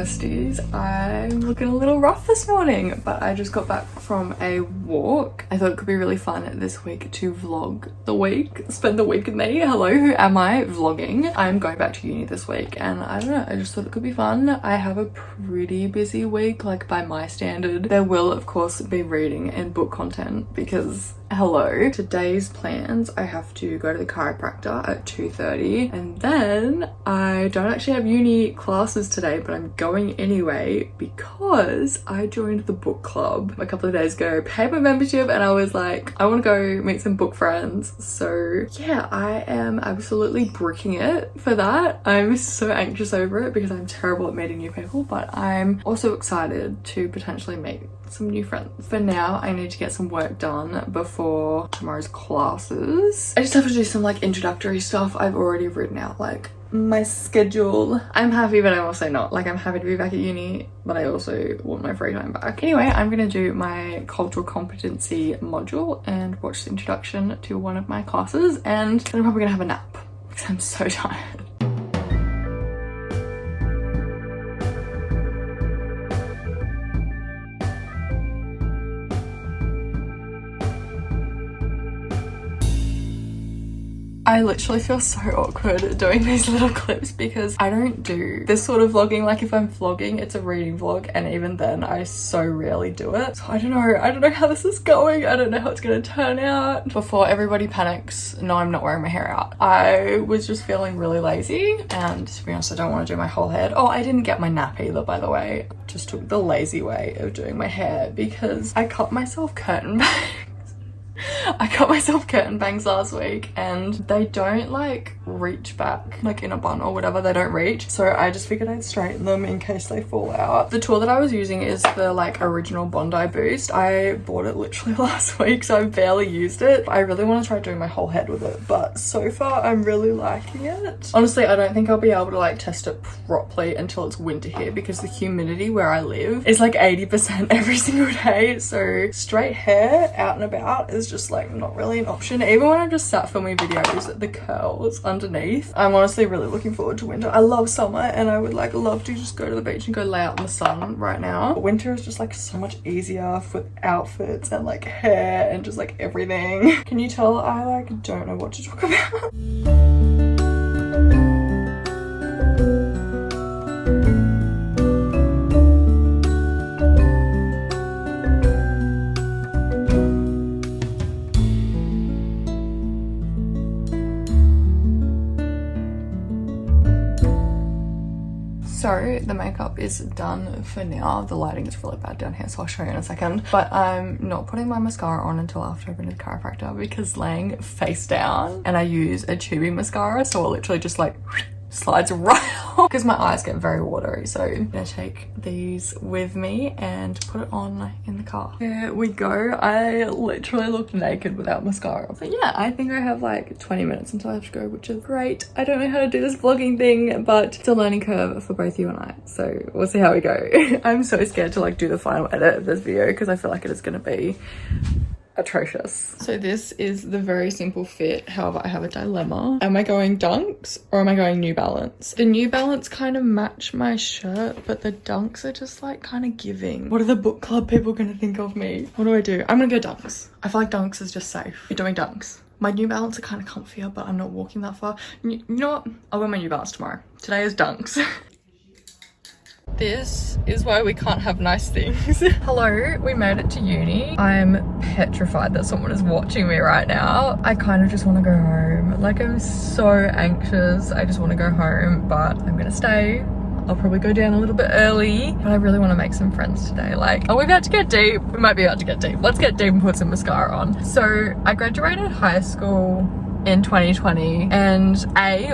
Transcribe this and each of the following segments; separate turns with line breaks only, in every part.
besties. I'm looking a little rough this morning, but I just got back from a walk. I thought it could be really fun this week to vlog the week, spend the week with me. Hello, who am I vlogging? I'm going back to uni this week and I don't know, I just thought it could be fun. I have a pretty busy week, like by my standard. There will of course be reading and book content because hello. Today's plans, I have to go to the chiropractor at 2:30 and then I don't actually have uni classes today, but I'm going anyway because I joined the book club a couple of days ago, paid my membership, and I was like, I want to go meet some book friends. So yeah, I am absolutely bricking it for that. I'm so anxious over it because I'm terrible at meeting new people, but I'm also excited to potentially meet some new friends. For now, I need to get some work done before tomorrow's classes. I just have to do some like introductory stuff. I've already written out like my schedule. I'm happy, but I'm also not. Like, I'm happy to be back at uni, but I also want my free time back. Anyway, I'm gonna do my cultural competency module and watch the introduction to one of my classes, and then I'm probably gonna have a nap because I'm so tired. I literally feel so awkward doing these little clips because I don't do this sort of vlogging. Like, if I'm vlogging, it's a reading vlog, and even then I so rarely do it. So I don't know how this is going. I don't know how it's gonna turn out. Before everybody panics, no, I'm not wearing my hair out. I was just feeling really lazy, and to be honest, I don't want to do my whole head. Oh, I didn't get my nap either, by the way. Just took the lazy way of doing my hair because I cut myself curtain bangs. I cut myself curtain bangs last week and they don't like reach back, like in a bun or whatever, they don't reach. So I just figured I'd straighten them in case they fall out. The tool that I was using is the like original Bondi Boost. I bought it literally last week, so I barely used it. I really want to try doing my whole head with it, but so far I'm really liking it. Honestly, I don't think I'll be able to like test it properly until it's winter here because the humidity where I live is like 80% every single day. So straight hair out and about is just like not really an option. Even when I'm just sat filming videos, the curls underneath. I'm honestly really looking forward to winter. I love summer and I would like love to just go to the beach and go lay out in the sun right now. Winter is just like so much easier for outfits and like hair and just like everything. Can you tell I like don't know what to talk about? So the makeup is done for now. The lighting is really bad down here, so I'll show you in a second. But I'm not putting my mascara on until after I've been to the chiropractor because laying face down and I use a tubing mascara, so it literally just like slides right off because my eyes get very watery. So I'm gonna take these with me and put it on in the car. Here we go. I literally look naked without mascara. But yeah, I think I have like 20 minutes until I have to go, which is great. I don't know how to do this vlogging thing, but it's a learning curve for both you and I. So we'll see how we go. I'm so scared to like do the final edit of this video because I feel like it is gonna be atrocious. So this is the very simple fit. However, I have a dilemma. Am I going Dunks or am I going New Balance? The New Balance kind of match my shirt, but the Dunks are just like kind of giving. What are the book club people gonna think of me? What do? I'm gonna go Dunks. I feel like Dunks is just safe. You're doing Dunks. My New Balance are kind of comfier, but I'm not walking that far. You know what? I'll wear my New Balance tomorrow. Today is Dunks. This is why we can't have nice things. Hello, we made it to uni. I'm petrified that someone is watching me right now. I kind of just want to go home. Like, I'm so anxious. I just want to go home, but I'm gonna stay. I'll probably go down a little bit early, but I really want to make some friends today. Like, are we about to get deep? We might be about to get deep. Let's get deep and put some mascara on. So I graduated high school in 2020 and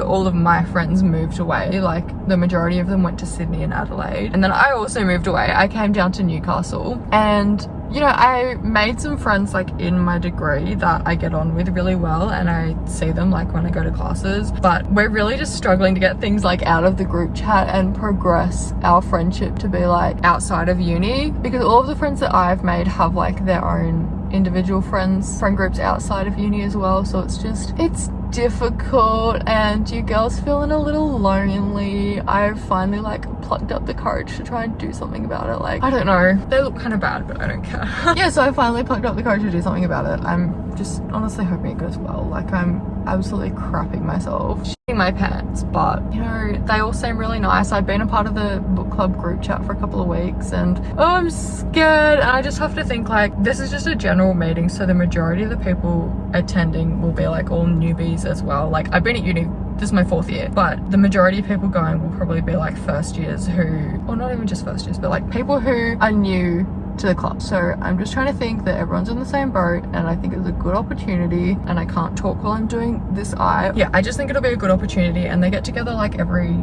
all of my friends moved away. Like, the majority of them went to Sydney and Adelaide, and then I also moved away. I came down to Newcastle, and you know, I made some friends like in my degree that I get on with really well, and I see them like when I go to classes, but we're really just struggling to get things like out of the group chat and progress our friendship to be like outside of uni, because all of the friends that I've made have like their own individual friend groups outside of uni as well. So it's difficult and you girls feeling a little lonely. I've finally like plucked up the courage to try and do something about it. Like, I don't know, they look kind of bad, but I don't care. Yeah, so I finally plucked up the courage to do something about it. I'm just honestly hoping it goes well. Like, I'm absolutely crapping myself, shitting my pants, but you know, they all seem really nice. I've been a part of the book club group chat for a couple of weeks and I'm scared, and I just have to think like, this is just a general meeting, so the majority of the people attending will be like all newbies as well. Like, I've been at uni, this is my 4th year, but the majority of people going will probably be like first years who, or not even just first years, but like people who are new to the club. So I'm just trying to think that everyone's in the same boat, and I think it's a good opportunity, and I can't talk while I'm doing this eye. Yeah, I just think it'll be a good opportunity, and they get together like every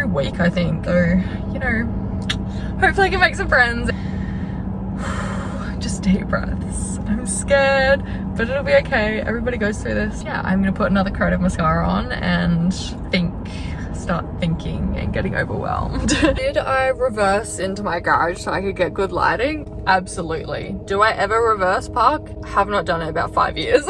week, I think. So, you know, hopefully I can make some friends. Just deep breaths. I'm scared, but it'll be okay. Everybody goes through this. Yeah, I'm gonna put another coat of mascara on and start thinking and getting overwhelmed. Did I reverse into my garage so I could get good lighting? Absolutely. Do I ever reverse park? Have not done it in about 5 years.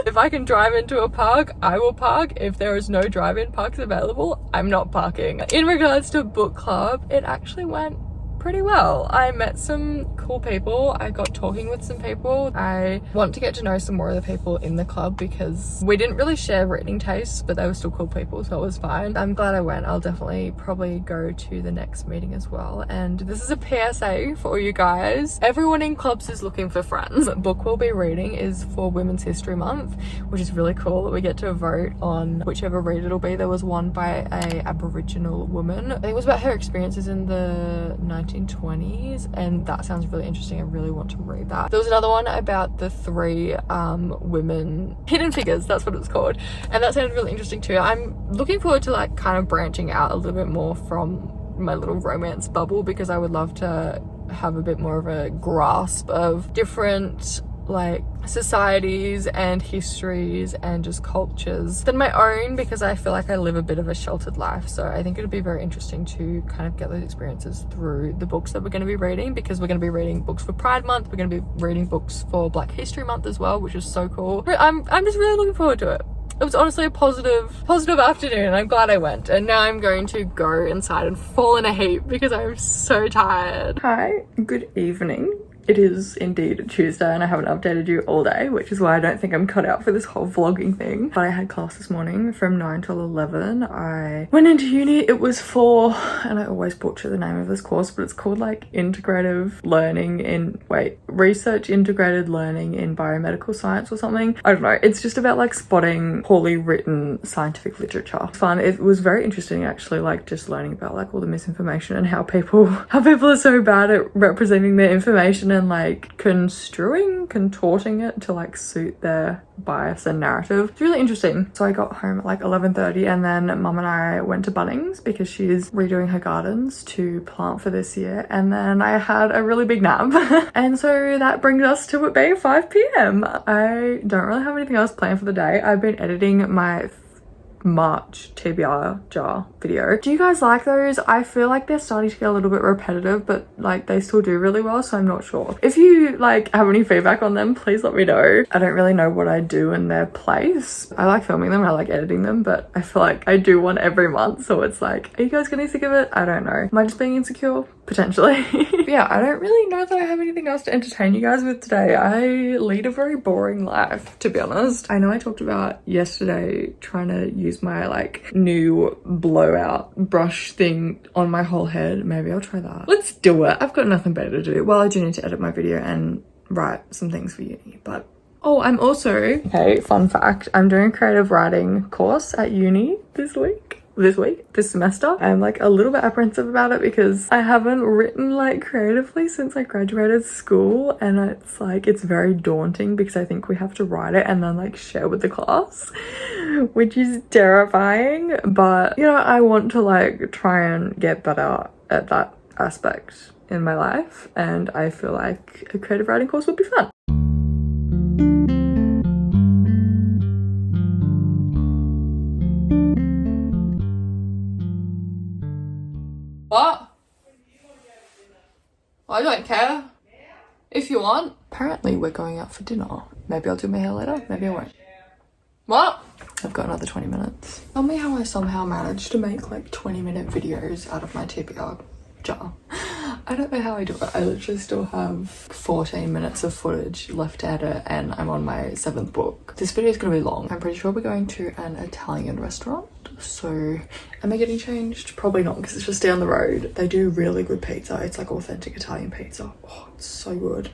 If I can drive into a park, I will park. If there is no drive-in parks available, I'm not parking. In regards to book club, it actually went pretty well. I met some cool people. I got talking with some people. I want to get to know some more of the people in the club because we didn't really share reading tastes, but they were still cool people, so it was fine. I'm glad I went. I'll definitely probably go to the next meeting as well. And this is a PSA for you guys. Everyone in clubs is looking for friends. The book we'll be reading is for Women's History Month, which is really cool that we get to vote on whichever read it'll be. There was one by a Aboriginal woman. I think it was about her experiences in the 1920s, and that sounds really interesting. I really want to read that. There was another one about the 3 women hidden figures, that's what it's called, and that sounded really interesting too. I'm looking forward to like kind of branching out a little bit more from my little romance bubble, because I would love to have a bit more of a grasp of different like societies and histories and just cultures than my own, because I feel like I live a bit of a sheltered life. So I think it'd be very interesting to kind of get those experiences through the books that we're going to be reading, because we're going to be reading books for Pride Month, we're going to be reading books for Black History Month as well, which is so cool. I'm just really looking forward to it. It was honestly a positive afternoon, and I'm glad I went. And now I'm going to go inside and fall in a heap because I'm so tired. Hi, good evening. It is indeed Tuesday and I haven't updated you all day, which is why I don't think I'm cut out for this whole vlogging thing. But I had class this morning from 9 till 11. I went into uni. It was for, and I always butcher the name of this course, but it's called like research integrated learning in biomedical science or something. I don't know. It's just about like spotting poorly written scientific literature. Fun. It was very interesting actually, like just learning about like all the misinformation and how people are so bad at representing their information and like contorting it to like suit their bias and narrative. It's really interesting. So I got home at like 11:30, and then mum and I went to Bunnings because she's redoing her gardens to plant for this year, and then I had a really big nap. And so that brings us to it being 5 p.m. I don't really have anything else planned for the day. I've been editing my March TBR jar video. Do you guys like those? I feel like they're starting to get a little bit repetitive, but like they still do really well, so I'm not sure. If you like have any feedback on them, please let me know. I don't really know what I do in their place. I like filming them, I like editing them, but I feel like I do one every month, so it's like, are you guys getting sick of it? I don't know. Am I just being insecure? Potentially. Yeah, I don't really know that I have anything else to entertain you guys with today. I lead a very boring life, to be honest. I know I talked about yesterday trying to use my like new blowout brush thing on my whole head. Maybe I'll try that. Let's do it. I've got nothing better to do. Well, I do need to edit my video and write some things for uni, but oh, I'm also, okay, fun fact, I'm doing a creative writing course at uni this semester. I'm like a little bit apprehensive about it because I haven't written like creatively since I graduated school, and it's like, it's very daunting because I think we have to write it and then like share with the class, which is terrifying. But you know, I want to like try and get better at that aspect in my life, and I feel like a creative writing course would be fun. What? I don't care. If you want. Apparently we're going out for dinner. Maybe I'll do my hair later, maybe I won't. What? I've got another 20 minutes. Tell me how I somehow managed to make like 20-minute videos out of my TBR jar. I don't know how I do it. I literally still have 14 minutes of footage left to edit and I'm on my 7th book. This video is going to be long. I'm pretty sure we're going to an Italian restaurant. So am I getting changed? Probably not because it's just down the road. They do really good pizza. It's like authentic Italian pizza. Oh, it's so good.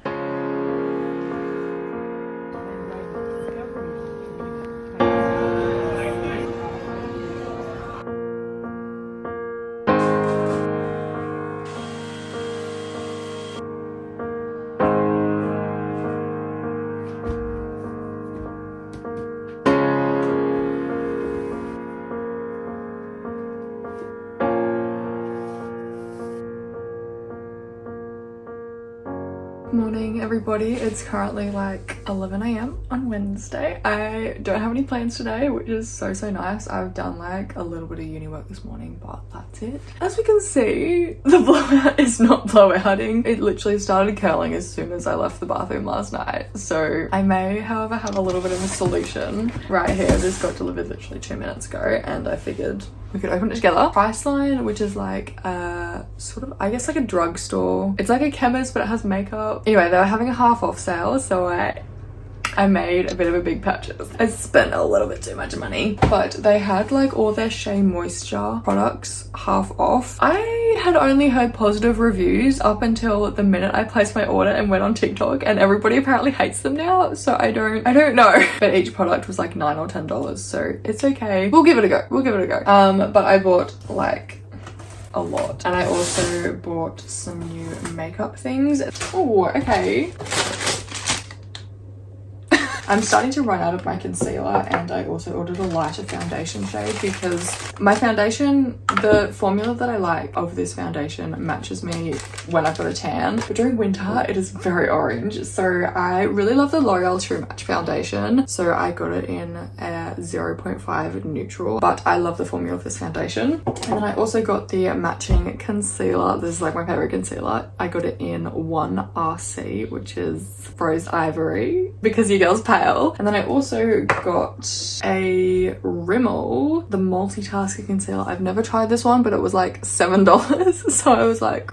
Morning everybody, it's currently like 11 AM on Wednesday. I don't have any plans today, which is so nice. I've done like a little bit of uni work this morning, but that's it. As we can see, the blowout is not blowouting. It literally started curling as soon as I left the bathroom last night. So I may, however, have a little bit of a solution right here. This got delivered literally 2 minutes ago and I figured we could open it together. Priceline, which is like a sort of, I guess like a drugstore. It's like a chemist, but it has makeup. Anyway, they were having a half off sale, so I made a bit of a big purchase. I spent a little bit too much money, but they had like all their Shea Moisture products half off. I had only heard positive reviews up until the minute I placed my order and went on TikTok, and everybody apparently hates them now, so I don't know. But each product was like $9 or $10, so it's okay. We'll give it a go. But I bought like a lot, and I also bought some new makeup things. Oh, okay. I'm starting to run out of my concealer, and I also ordered a lighter foundation shade because my foundation, the formula that I like of this foundation matches me when I've got a tan, but during winter it is very orange. So I really love the L'Oreal True Match foundation, so I got it in a 0.5 neutral, but I love the formula of this foundation. And then I also got the matching concealer. This is like my favorite concealer. I got it in 1RC, which is Rose Ivory, because your girl's pale. And then I also got a Rimmel, the multitasking concealer. I've never tried this one, but it was like $7. So I was like,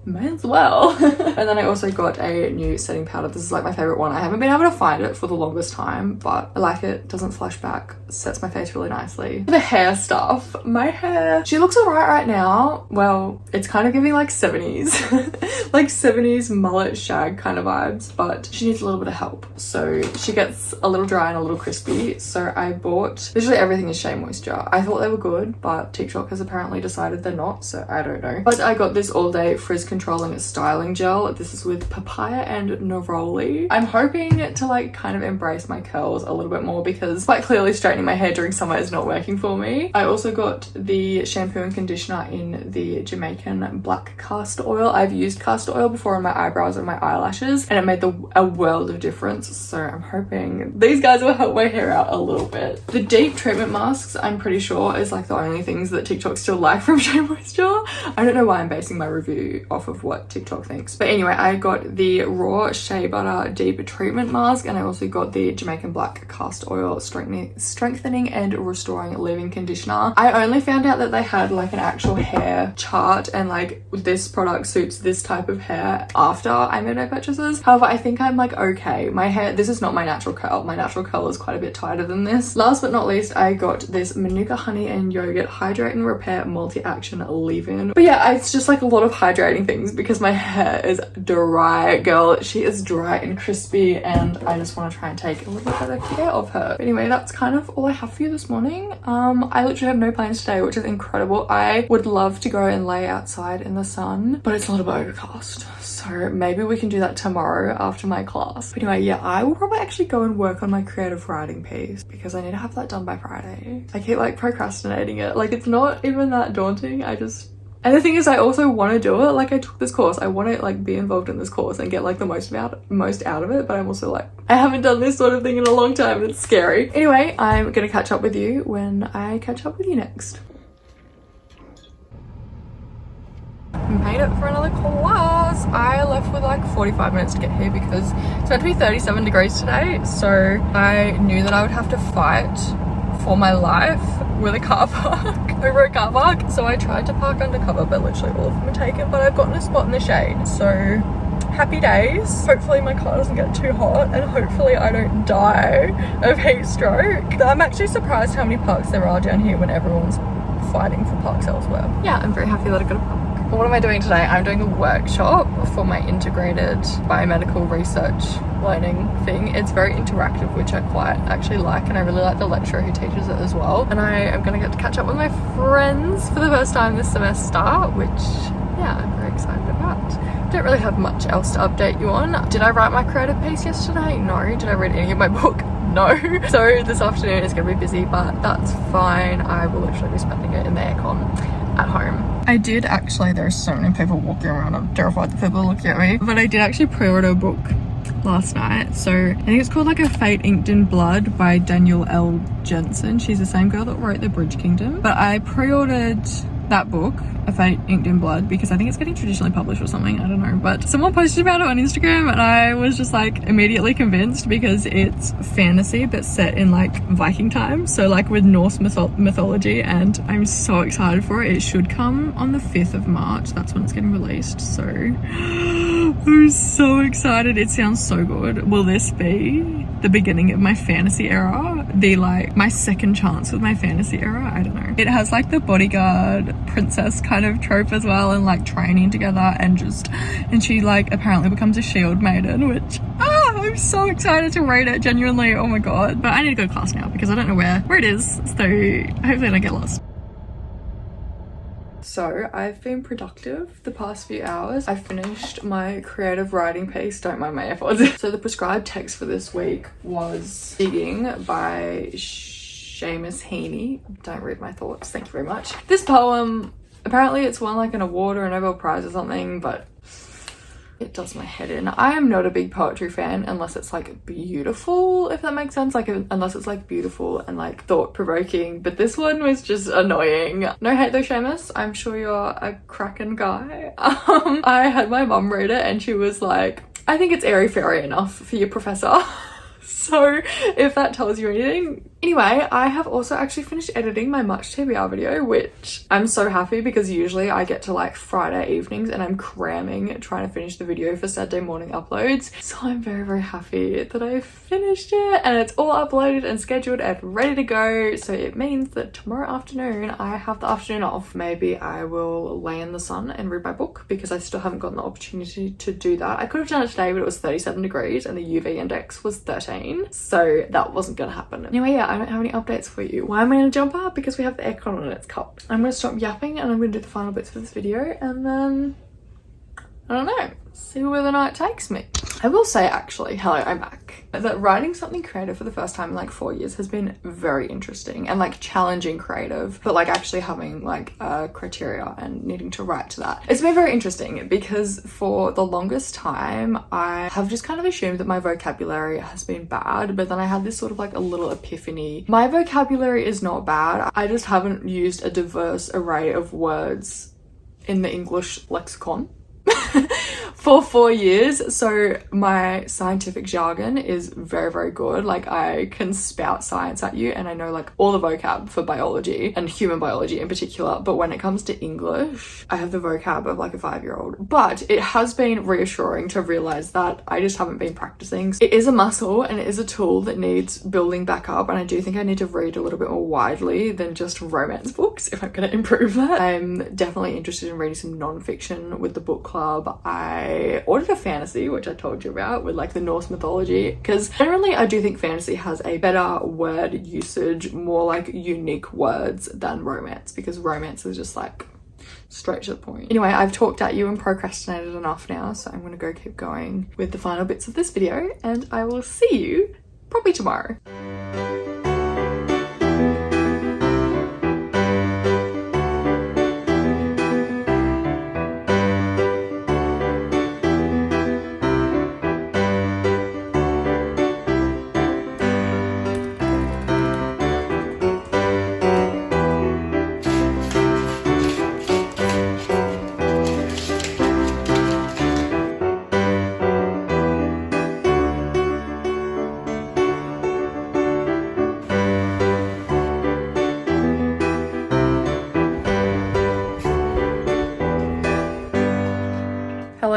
may as well. And then I also got a new setting powder. This is like my favorite one. I haven't been able to find it for the longest time, but I like it. Doesn't flash back, sets my face really nicely. The hair stuff, my hair, she looks alright right now. Well, it's kind of giving like 70s like 70s mullet shag kind of vibes, but she needs a little bit of help, so she gets a little dry and a little crispy. So I bought, literally everything is Shea Moisture. I thought they were good, but TikTok has apparently decided they're not, so I don't know. But I got this all day frizz controlling styling gel. This is with papaya and neroli. I'm hoping to like kind of embrace my curls a little bit more because quite clearly straightening my hair during summer is not working for me. I also got the shampoo and conditioner in the Jamaican black castor oil. I've used castor oil before on my eyebrows and my eyelashes, and it made a world of difference. So I'm hoping these guys will help my hair out a little bit. The deep treatment masks, I'm pretty sure, is like the only things that TikTok still like from Shea Moisture. I don't know why I'm basing my review off of what TikTok thinks, but anyway, I got the raw shea butter deep treatment mask, and I also got the Jamaican black castor oil strengthening and restoring leave-in conditioner. I only found out that they had like an actual hair chart and like this product suits this type of hair after I made my purchases. However, I think I'm like okay. My hair, this is not my natural curl. My natural curl is quite a bit tighter than this. Last but not least, I got this Manuka honey and yogurt hydrate and repair multi-action leave-in. But yeah, it's just like a lot of hydrating things because my hair is dry, girl. She is dry and crispy, and I just want to try and take a little bit better care of her. But anyway, that's kind of all I have for you this morning. I literally have no plans today, which is incredible. I would love to go and lay outside in the sun, but it's a little bit overcast, so maybe we can do that tomorrow after my class. But anyway, yeah, I will probably actually go and work on my creative writing piece because I need to have that done by Friday. I keep like procrastinating it. Like it's not even that daunting. And the thing is, I also want to do it. Like I took this course, I want to like be involved in this course and get like the most out of it, but I'm also like, I haven't done this sort of thing in a long time and it's scary. Anyway, I'm gonna catch up with you when I catch up with you next. Made it for another class. I left with like 45 minutes to get here because it's meant to be 37 degrees today, so I knew that I would have to fight for my life with a car park over a car park. So I tried to park undercover, but literally all of them are taken, but I've gotten a spot in the shade. So happy days. Hopefully my car doesn't get too hot and hopefully I don't die of heat stroke. I'm actually surprised how many parks there are down here when everyone's fighting for parks elsewhere. Yeah, I'm very happy that I got a park. What am I doing today? I'm doing a workshop for my integrated biomedical research learning thing. It's very interactive, which I quite actually like, and I really like the lecturer who teaches it as well. And I am going to get to catch up with my friends for the first time this semester, which, yeah, I'm very excited about. Don't really have much else to update you on. Did I write my creative piece yesterday? No. Did I read any of my book? No. So this afternoon is going to be busy, but that's fine. I will literally be spending it in the aircon at home. I did actually, there's so many people walking around, I'm terrified that people are looking at me, but I did actually pre-order a book last night. So I think it's called like A Fate Inked in Blood by Danielle L. Jensen. She's the same girl that wrote The Bridge Kingdom, but I pre-ordered that book, A Fate Inked in Blood, because I think it's getting traditionally published or something, I don't know, but someone posted about it on Instagram and I was just like immediately convinced because it's fantasy but set in like Viking times, so like with Norse mythology, and I'm so excited for it. It should come on the 5th of March, that's when it's getting released, so I'm so excited. It sounds so good. Will this be the beginning of my fantasy era? The like my second chance with my fantasy era? I don't know. It has like the bodyguard princess kind of trope as well, and like training together, and she like apparently becomes a shield maiden, which I'm so excited to read it, genuinely. Oh my god. But I need to go to class now because I don't know where it is, so hopefully I don't get lost. So I've been productive the past few hours. I finished my creative writing piece, don't mind my AirPods. So the prescribed text for this week was Digging by Seamus Heaney. Don't read my thoughts, thank you very much. This poem, apparently it's won like an award or a Nobel Prize or something, but it does my head in. I am not a big poetry fan unless it's like beautiful, if that makes sense, like unless it's like beautiful and like thought-provoking, but this one was just annoying. No hate though, Seamus, I'm sure you're a cracking guy. I had my mum read it and she was like, I think it's airy-fairy enough for your professor. So if that tells you anything. Anyway, I have also actually finished editing my Much TBR video, which I'm so happy because usually I get to like Friday evenings and I'm cramming trying to finish the video for Saturday morning uploads. So I'm very, very happy that I finished it and it's all uploaded and scheduled and ready to go. So it means that tomorrow afternoon I have the afternoon off. Maybe I will lay in the sun and read my book because I still haven't gotten the opportunity to do that. I could have done it today, but it was 37 degrees and the UV index was 13. So that wasn't gonna happen. Anyway, yeah, I don't have any updates for you. Why am I in a jumper? Because we have the aircon on and it's cold. I'm gonna stop yapping and I'm gonna do the final bits of this video and then, I don't know, see where the night takes me. I will say actually, hello, I'm back, that writing something creative for the first time in like 4 years has been very interesting and like challenging creative, but like actually having like a criteria and needing to write to that. It's been very interesting because for the longest time I have just kind of assumed that my vocabulary has been bad, but then I had this sort of like a little epiphany. My vocabulary is not bad. I just haven't used a diverse array of words in the English lexicon for 4 years, so my scientific jargon is very, very good. Like I can spout science at you and I know like all the vocab for biology and human biology in particular, but when it comes to English I have the vocab of like a 5-year-old. But it has been reassuring to realize that I just haven't been practicing. It is a muscle and it is a tool that needs building back up, and I do think I need to read a little bit more widely than just romance books if I'm going to improve that. I'm definitely interested in reading some non-fiction with the book club. I ordered a fantasy, which I told you about, with like the Norse mythology, because generally I do think fantasy has a better word usage, more like unique words than romance, because romance is just like straight to the point. Anyway, I've talked at you and procrastinated enough now, so I'm gonna go keep going with the final bits of this video and I will see you probably tomorrow.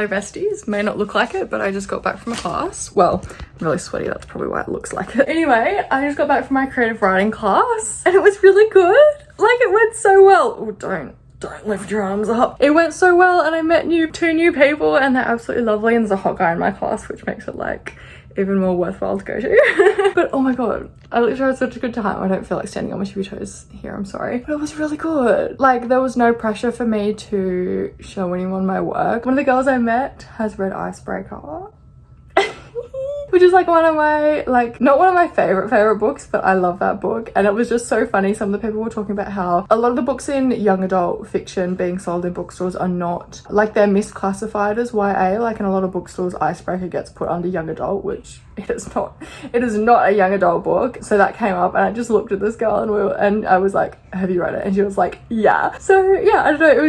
Hello besties, may not look like it, but I just got back from a class. Well, I'm really sweaty, that's probably why it looks like it. Anyway, I just got back from my creative writing class and it was really good. Like, it went so well. Oh, don't lift your arms up. It went so well and I met two new people and they're absolutely lovely, and there's a hot guy in my class, which makes it like even more worthwhile to go to. But oh my god, I literally had such a good time. I don't feel like standing on my tippy toes here, I'm sorry. But it was really good. Like, there was no pressure for me to show anyone my work. One of the girls I met has read Icebreaker. Which is like one of my, like, not one of my favorite books, but I love that book. And it was just so funny. Some of the people were talking about how a lot of the books in young adult fiction being sold in bookstores are not, like, they're misclassified as YA. Like, in a lot of bookstores, Icebreaker gets put under young adult, which it is not a young adult book. So that came up and I just looked at this girl and I was like, have you read it? And she was like, yeah. So yeah, I don't know,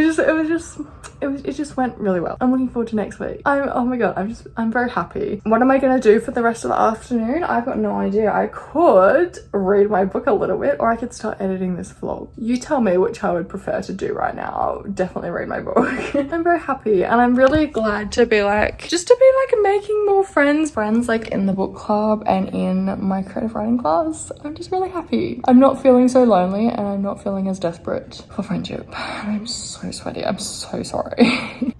it just went really well. I'm looking forward to next week. Oh my god, I'm very happy. What am I gonna do for the rest of the afternoon? I've got no idea. I could read my book a little bit or I could start editing this vlog. You tell me which I would prefer to do right now. I'll definitely read my book. I'm very happy and I'm really glad to be like, making more friends like in the book club and in my creative writing class. I'm just really happy. I'm not feeling so lonely and I'm not feeling as desperate for friendship. I'm so sweaty. I'm so sorry.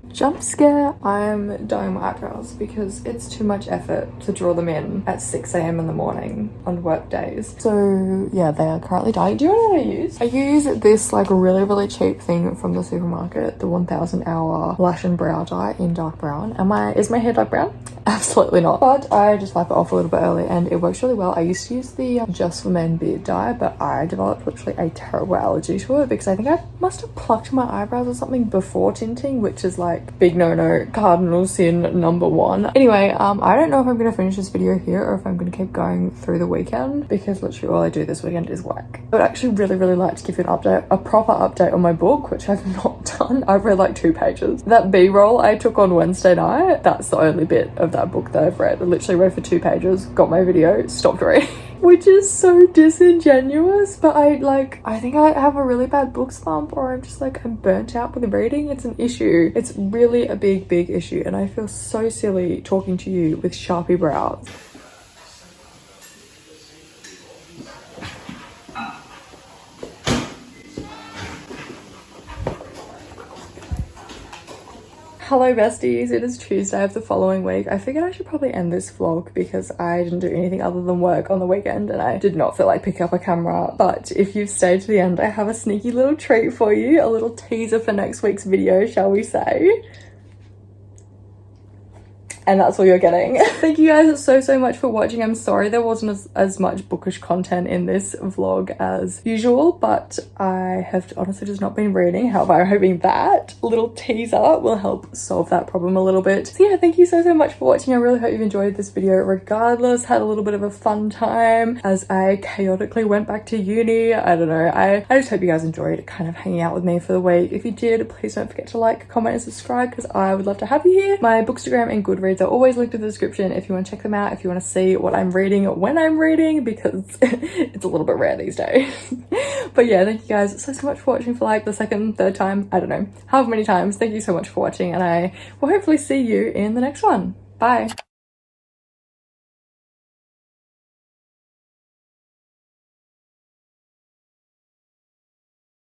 Jump scare. I'm dyeing my eyebrows because it's too much effort to draw them in at 6 a.m. in the morning on work days. So yeah, they are currently dying. Do you know what I use? I use this like really cheap thing from the supermarket, the 1000 hour lash and brow dye in dark brown. Is my hair dark brown? Absolutely not. But I just wipe it off a little bit early and it works really well. I used to use the Just for Men beard dye, but I developed literally a terrible allergy to it because I think I must have plucked my eyebrows or something before tinting, which is like big no cardinal sin #1. Anyway, I don't know if I'm gonna finish this video here or if I'm gonna keep going through the weekend because literally all I do this weekend is work. I would actually really like to give you an update, a proper update on my book, which I've not done. I've read like 2 pages. That B-roll I took on Wednesday night, that's the only bit of that book that I've read. I literally read for 2 pages, got my video, stopped reading. Which is so disingenuous, but I think I have a really bad book slump, or I'm just like, I'm burnt out with reading. It's an issue. It's really a big issue, and I feel so silly talking to you with Sharpie brows. Hello besties, it is Tuesday of the following week. I figured I should probably end this vlog because I didn't do anything other than work on the weekend and I did not feel like picking up a camera. But if you've stayed to the end, I have a sneaky little treat for you, a little teaser for next week's video, shall we say. And that's all you're getting. Thank you guys so much for watching. I'm sorry there wasn't as much bookish content in this vlog as usual, but I have honestly just not been reading. However, I'm hoping that little teaser will help solve that problem a little bit. So yeah, thank you so much for watching. I really hope you've enjoyed this video regardless. Had a little bit of a fun time as I chaotically went back to uni. I don't know. I just hope you guys enjoyed kind of hanging out with me for the week. If you did, please don't forget to like, comment and subscribe because I would love to have you here. My Bookstagram and Goodreads are always linked in the description if you want to check them out, if you want to see what I'm reading when I'm reading, because it's a little bit rare these days. But yeah, thank you guys so much for watching for like the second, third time, I don't know, however many times. Thank you so much for watching and I will hopefully see you in the next one. Bye.